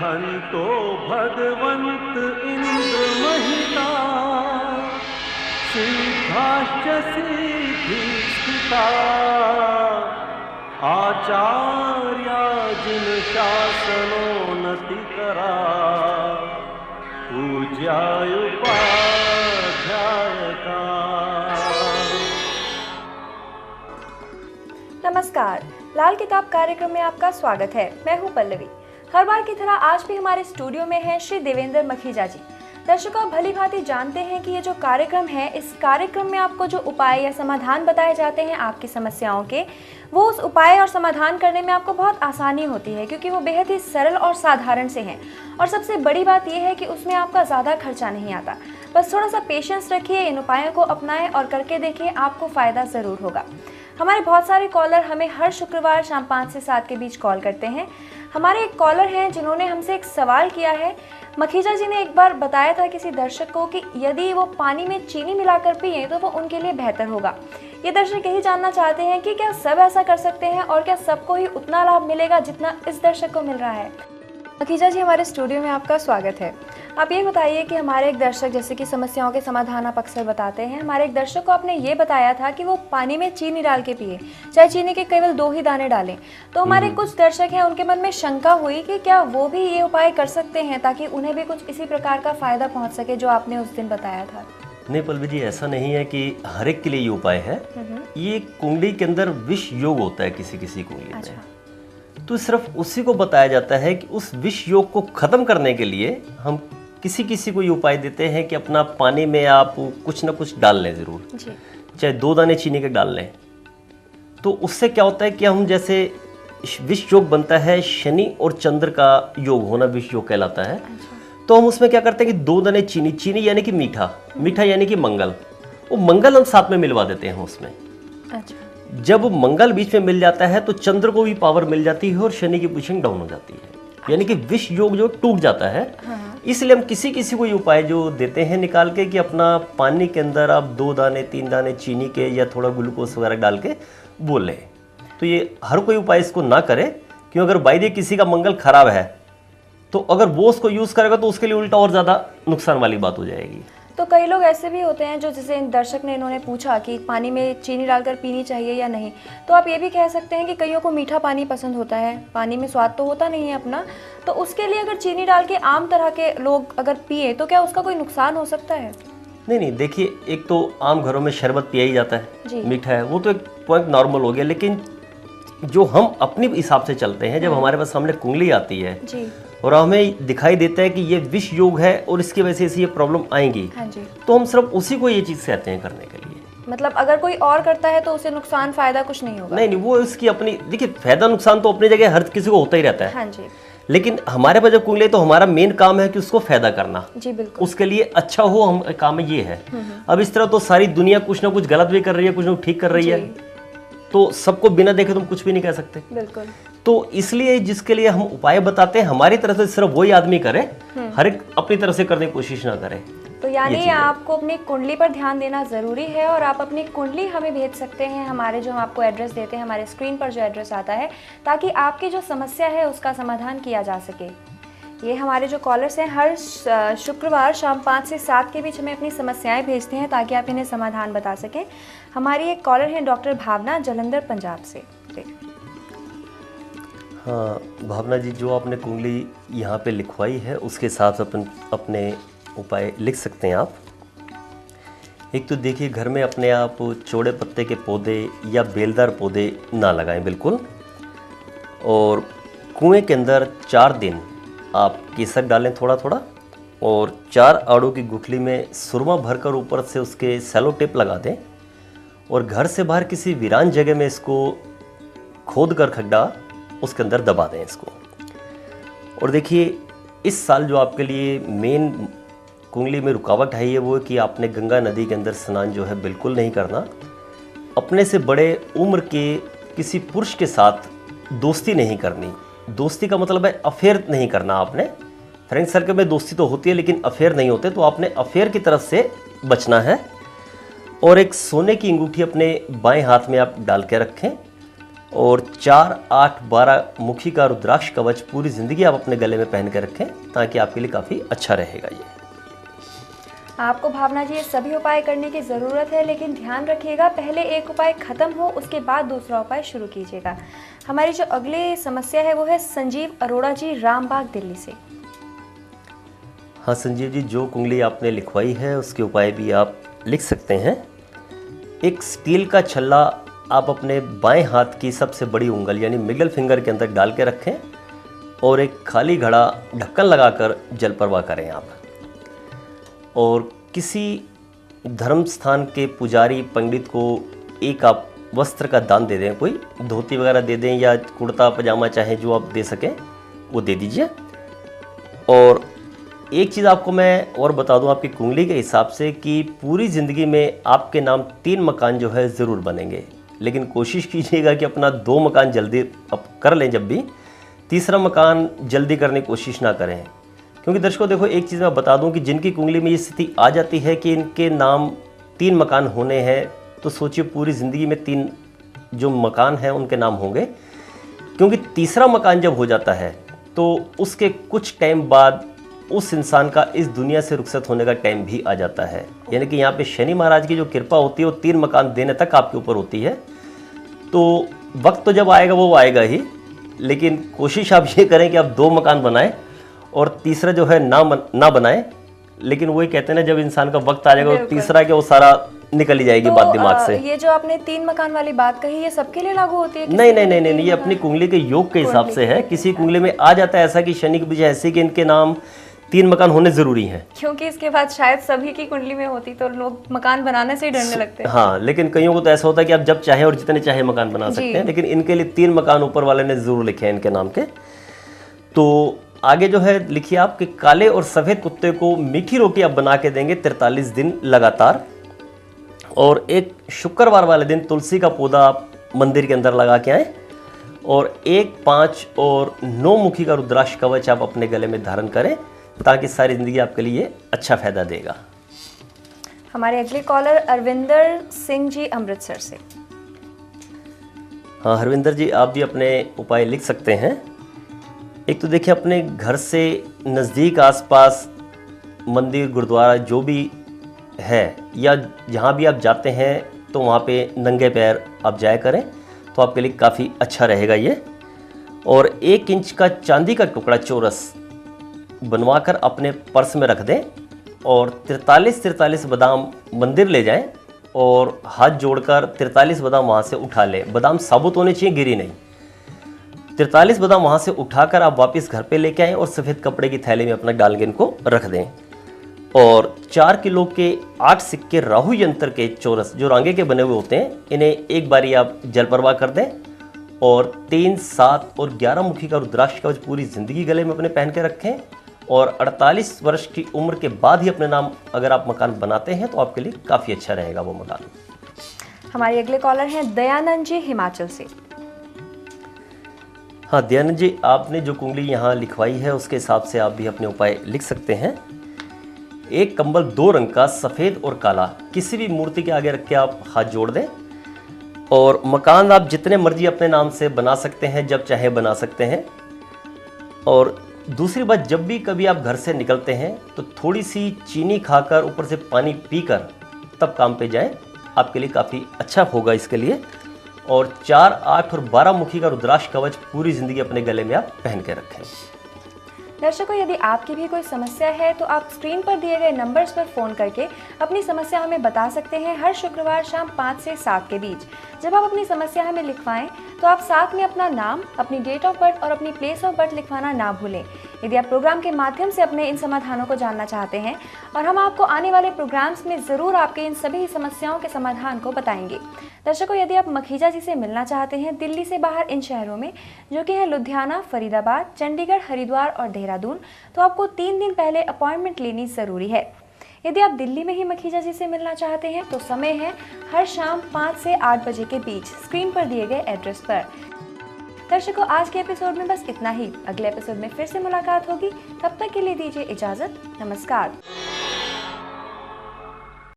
हंतो भगवंत इंद्र महिता सिद्धाश्च सिद्धिस्थिता आचार्याजिन शासनोन्नतिकरा पूज्यायुपाध्यायका। नमस्कार, लाल किताब कार्यक्रम में आपका स्वागत है। मैं हूं पल्लवी। हर बार की तरह आज भी हमारे स्टूडियो में हैं श्री देवेंद्र मखीजा जी। दर्शकों, आप भली भांति जानते हैं कि ये जो कार्यक्रम है, इस कार्यक्रम में आपको जो उपाय या समाधान बताए जाते हैं आपकी समस्याओं के, वो उस उपाय और समाधान करने में आपको बहुत आसानी होती है, क्योंकि वो बेहद ही सरल और साधारण से हैं। और सबसे बड़ी बात यह है कि उसमें आपका ज़्यादा खर्चा नहीं आता। बस थोड़ा सा पेशेंस रखिए, इन उपायों को अपनाएं और करके देखिए, आपको फ़ायदा ज़रूर होगा। हमारे बहुत सारे कॉलर हमें हर शुक्रवार शाम 5 से 7 के बीच कॉल करते हैं। हमारे एक कॉलर हैं जिन्होंने हमसे एक सवाल किया है। मखीजा जी ने एक बार बताया था किसी दर्शक को कि यदि वो पानी में चीनी मिलाकर पिए तो वो उनके लिए बेहतर होगा। ये दर्शक यही जानना चाहते हैं कि क्या सब ऐसा कर सकते हैं और क्या सबको ही उतना लाभ मिलेगा जितना इस दर्शक को मिल रहा है। मखीजा जी, हमारे स्टूडियो में आपका स्वागत है। आप ये बताइए कि हमारे एक दर्शक, जैसे कि समस्याओं के समाधान आप अक्सर बताते हैं, हमारे एक दर्शक को आपने ये बताया था कि वो पानी में चीनी डाल के पिए, चाहे चीनी के केवल 2 ही दाने डालें। तो हमारे कुछ दर्शक हैं, उनके मन में शंका हुई कि क्या वो भी ये उपाय कर सकते हैं ताकि उन्हें भी कुछ इसी प्रकार का फ़ायदा पहुँच सके जो आपने उस दिन बताया था। नहीं पल्लवी जी, ऐसा नहीं है कि हर एक के लिए ये उपाय है। ये कुंडली के अंदर विष योग होता है किसी किसी कुंडली में। तो सिर्फ उसी को बताया जाता है कि उस विष योग को खत्म करने के लिए हम किसी किसी को ये उपाय देते हैं कि अपना पानी में आप कुछ ना कुछ डाल लें ज़रूर, चाहे 2 दाने चीनी के डाल लें। तो उससे क्या होता है कि हम, जैसे विष योग बनता है शनि और चंद्र का योग होना, विष योग कहलाता है। तो हम उसमें क्या करते हैं कि 2 दाने चीनी, चीनी यानी कि मीठा, मीठा यानी कि मंगल, वो मंगल हम साथ में मिलवा देते हैं उसमें। जब मंगल बीच में मिल जाता है तो चंद्र को भी पावर मिल जाती है और शनि की पोजीशन डाउन हो जाती है, यानी कि विष योग जो टूट जाता है। इसलिए हम किसी किसी को ये उपाय जो देते हैं निकाल के कि अपना पानी के अंदर आप 2 दाने 3 दाने चीनी के या थोड़ा ग्लूकोज वगैरह डाल के वो लें। तो ये हर कोई उपाय इसको ना करे, क्योंकि अगर बाई द किसी का मंगल खराब है तो अगर वो उसको यूज़ करेगा तो उसके लिए उल्टा और ज़्यादा नुकसान वाली बात हो जाएगी। तो कई लोग ऐसे भी होते हैं जो, जैसे इन दर्शक ने इन्होंने पूछा कि पानी में चीनी डालकर पीनी चाहिए या नहीं, तो आप ये भी कह सकते हैं कि कईयों को मीठा पानी पसंद होता है, पानी में स्वाद तो होता नहीं है अपना, तो उसके लिए अगर चीनी डाल के आम तरह के लोग अगर पिए तो क्या उसका कोई नुकसान हो सकता है? नहीं, देखिए, एक तो आम घरों में शरबत पिया ही जाता है, मीठा है, वो तो एक पॉइंट नॉर्मल हो गया। लेकिन जो हम अपने हिसाब से चलते हैं, जब हमारे पास सामने कुंडली आती है और हमें दिखाई देता है कि ये विष योग है और इसकी वजह से ये प्रॉब्लम आएंगी, तो हम सिर्फ उसी को ये चीज़ कहते हैं करने के लिए। मतलब अगर कोई और करता है तो उसे नुकसान फायदा कुछ नहीं होगा? नहीं, वो इसकी अपनी, देखिए, फायदा नुकसान तो अपनी जगह हर किसी को होता ही रहता है। लेकिन हमारे पास जब कुंडली है तो हमारा मेन काम है कि उसको फायदा करना, उसके लिए अच्छा हो, हम काम ये है। अब इस तरह तो सारी दुनिया कुछ ना कुछ गलत भी कर रही है, कुछ ना कुछ ठीक कर रही है, तो सबको बिना देखे तुम कुछ भी नहीं कह सकते। बिल्कुल। तो इसलिए जिसके लिए हम उपाय बताते हैं, हमारी तरफ से सिर्फ वही आदमी करे, हर एक अपनी तरफ से करने की कोशिश ना करे। तो यानी आपको अपनी कुंडली पर ध्यान देना ज़रूरी है, और आप अपनी कुंडली हमें भेज सकते हैं हमारे, जो हम आपको एड्रेस देते हैं, हमारे स्क्रीन पर जो एड्रेस आता है, ताकि आपकी जो समस्या है उसका समाधान किया जा सके। ये हमारे जो कॉलर्स हैं हर शुक्रवार शाम 5 से 7 के बीच हमें अपनी समस्याएं भेजते हैं ताकि आप इन्हें समाधान बता सकें। हमारी एक कॉलर हैं डॉक्टर भावना, जलंधर, पंजाब से। हाँ भावना जी, जो आपने कुंडली यहाँ पे लिखवाई है उसके हिसाब से अपने उपाय लिख सकते हैं आप। एक तो देखिए, घर में अपने आप चौड़े पत्ते के पौधे या बेलदार पौधे ना लगाएं बिल्कुल। और कुएं के अंदर 4 दिन आप केसर डालें थोड़ा थोड़ा, और 4 आड़ू की गुठली में सुरमा भरकर ऊपर से उसके सेलो टेप लगा दें, और घर से बाहर किसी वीरान जगह में इसको खोद कर खड्डा, उसके अंदर दबा दें इसको। और देखिए, इस साल जो आपके लिए मेन कुंडली में रुकावट है, ये वो है कि आपने गंगा नदी के अंदर स्नान जो है बिल्कुल नहीं करना। अपने से बड़े उम्र के किसी पुरुष के साथ दोस्ती नहीं करनी। दोस्ती का मतलब है अफेयर नहीं करना आपने। फ्रेंड सर्कल में दोस्ती तो होती है लेकिन अफेयर नहीं होते, तो आपने अफेयर की तरफ से बचना है। और एक सोने की अंगूठी अपने बाएं हाथ में आप डाल के रखें, और 4, 8, 12 मुखी का रुद्राक्ष कवच पूरी ज़िंदगी आप अपने गले में पहन के रखें, ताकि आपके लिए काफ़ी अच्छा रहेगा ये। आपको भावना जी ये सभी उपाय करने की ज़रूरत है, लेकिन ध्यान रखिएगा पहले एक उपाय ख़त्म हो उसके बाद दूसरा उपाय शुरू कीजिएगा। हमारी जो अगली समस्या है वो है संजीव अरोड़ा जी, रामबाग दिल्ली से। हाँ संजीव जी, जो कुंडली आपने लिखवाई है उसके उपाय भी आप लिख सकते हैं। एक स्टील का छल्ला आप अपने बाएं हाथ की सबसे बड़ी उंगल यानी मिडल फिंगर के अंदर डाल के रखें और एक खाली घड़ा ढक्कन लगाकर जल प्रवाह करें आप। और किसी धर्म स्थान के पुजारी पंडित को एक आप वस्त्र का दान दे दें, कोई धोती वगैरह दे दें या कुर्ता पजामा चाहे जो आप दे सकें वो दे दीजिए। और एक चीज़ आपको मैं और बता दूं आपकी कुंडली के हिसाब से कि पूरी ज़िंदगी में आपके नाम 3 मकान जो है ज़रूर बनेंगे, लेकिन कोशिश कीजिएगा कि अपना 2 मकान जल्दी अब कर लें, जब भी तीसरा मकान जल्दी करने की कोशिश ना करें। क्योंकि दर्शकों देखो, एक चीज़ मैं बता दूं कि जिनकी कुंडली में ये स्थिति आ जाती है कि इनके नाम 3 मकान होने हैं, तो सोचिए पूरी ज़िंदगी में 3 जो मकान हैं उनके नाम होंगे। क्योंकि तीसरा मकान जब हो जाता है तो उसके कुछ टाइम बाद उस इंसान का इस दुनिया से रुखसत होने का टाइम भी आ जाता है। यानी कि यहाँ पे शनि महाराज की जो कृपा होती है वो 3 मकान देने तक आपके ऊपर होती है। तो वक्त तो जब आएगा वो आएगा ही, लेकिन कोशिश आप ये करें कि आप 2 मकान बनाएं और तीसरा जो है ना बनाएं। लेकिन वही कहते हैं ना, जब इंसान का वक्त आ जाएगा तो तीसरा क्या वो सारा निकल ही जाएगी बात दिमाग से। ये जो आपने 3 मकान वाली बात कही, ये सबके लिए लागू होती है? नहीं, ये अपनी कुंडली के योग के हिसाब से है। किसी कुंडली में आ जाता है ऐसा कि शनि की वजह ऐसी कि इनके नाम 3 मकान होने जरूरी हैं। क्योंकि इसके बाद शायद सभी की कुंडली में होती तो लोग मकान बनाने से ही डरने लगते हैं। हाँ, लेकिन कईयों को तो ऐसा होता है कि आप जब चाहे और जितने चाहे मकान बना सकते हैं, लेकिन इनके लिए 3 मकान ऊपर वाले ने जरूर लिखे हैं इनके नाम के। तो आगे जो है लिखिए आप कि काले और सफ़ेद कुत्ते को मीठी रोटी आप बना के देंगे 43 दिन लगातार। और एक शुक्रवार वाले दिन तुलसी का पौधा आप मंदिर के अंदर लगा के आएँ। और 1, 5 और 9 मुखी का रुद्राक्ष कवच आप अपने गले में धारण करें, ताकि सारी ज़िंदगी आपके लिए अच्छा फायदा देगा। हमारे अगले कॉलर अरविंदर सिंह जी, अमृतसर से। हाँ हरविंदर जी, आप भी अपने उपाय लिख सकते हैं। एक तो देखिए, अपने घर से नज़दीक आसपास मंदिर गुरुद्वारा जो भी है या जहाँ भी आप जाते हैं तो वहाँ पे नंगे पैर आप जाया करें, तो आपके लिए काफ़ी अच्छा रहेगा ये। और 1 इंच का चांदी का टुकड़ा चौरस बनवाकर अपने पर्स में रख दें और 43 बादाम मंदिर ले जाएं और हाथ जोड़कर 43 बादाम वहाँ से उठा लें। बादाम साबुत होने चाहिए, गिरी नहीं। 43 बादाम वहाँ से उठाकर आप वापस घर पे लेके आएँ और सफ़ेद कपड़े की थैली में अपना डाल के इनको रख दें। और 4 किलो के 8 सिक्के राहु यंत्र के चौरस जो रांगे के बने हुए होते हैं, इन्हें एक बारी आप जल प्रवाह कर दें। और 3, 7 और 11 मुखी का रुद्राक्ष कवच पूरी ज़िंदगी गले में अपने पहन के रखें। और 48 वर्ष की उम्र के बाद ही अपने नाम अगर आप मकान बनाते हैं तो आपके लिए काफ़ी अच्छा रहेगा वो मकान। हमारे अगले कॉलर हैं दयानंद जी, हिमाचल से। हाँ दयानंद जी, आपने जो कुंडली यहाँ लिखवाई है उसके हिसाब से आप भी अपने उपाय लिख सकते हैं। एक कंबल 2 रंग का सफ़ेद और काला किसी भी मूर्ति के आगे रख के आप हाथ जोड़ दें। और मकान आप जितने मर्जी अपने नाम से बना सकते हैं, जब चाहे बना सकते हैं। और दूसरी बात, जब भी कभी आप घर से निकलते हैं तो थोड़ी सी चीनी खाकर ऊपर से पानी पीकर तब काम पे जाएं, आपके लिए काफ़ी अच्छा होगा इसके लिए। और 4, 8 और 12 मुखी का रुद्राक्ष कवच पूरी ज़िंदगी अपने गले में आप पहन के रखें। दर्शकों, यदि आपकी भी कोई समस्या है तो आप स्क्रीन पर दिए गए नंबर्स पर फ़ोन करके अपनी समस्या हमें बता सकते हैं। हर शुक्रवार शाम 5 से 7 के बीच जब आप अपनी समस्या हमें लिखवाएं तो आप साथ में अपना नाम, अपनी डेट ऑफ बर्थ और अपनी प्लेस ऑफ बर्थ लिखवाना ना भूलें। यदि आप प्रोग्राम के माध्यम से अपने इन समाधानों को जानना चाहते हैं, और हम आपको आने वाले प्रोग्राम्स में ज़रूर आपके इन सभी समस्याओं के समाधान को बताएंगे। दर्शकों, यदि आप मखीजा जी से मिलना चाहते हैं दिल्ली से बाहर इन शहरों में, जो कि हैं लुधियाना, फरीदाबाद, चंडीगढ़, हरिद्वार और देहरादून, तो आपको 3 दिन पहले अपॉइंटमेंट लेनी ज़रूरी है। यदि आप दिल्ली में ही मखीजा जी से मिलना चाहते हैं तो समय है हर शाम 5 से 8 बजे के बीच, स्क्रीन पर दिए गए एड्रेस पर। दर्शकों, आज के एपिसोड में बस इतना ही। अगले एपिसोड में फिर से मुलाकात होगी। तब तक के लिए दीजिए इजाज़त। नमस्कार।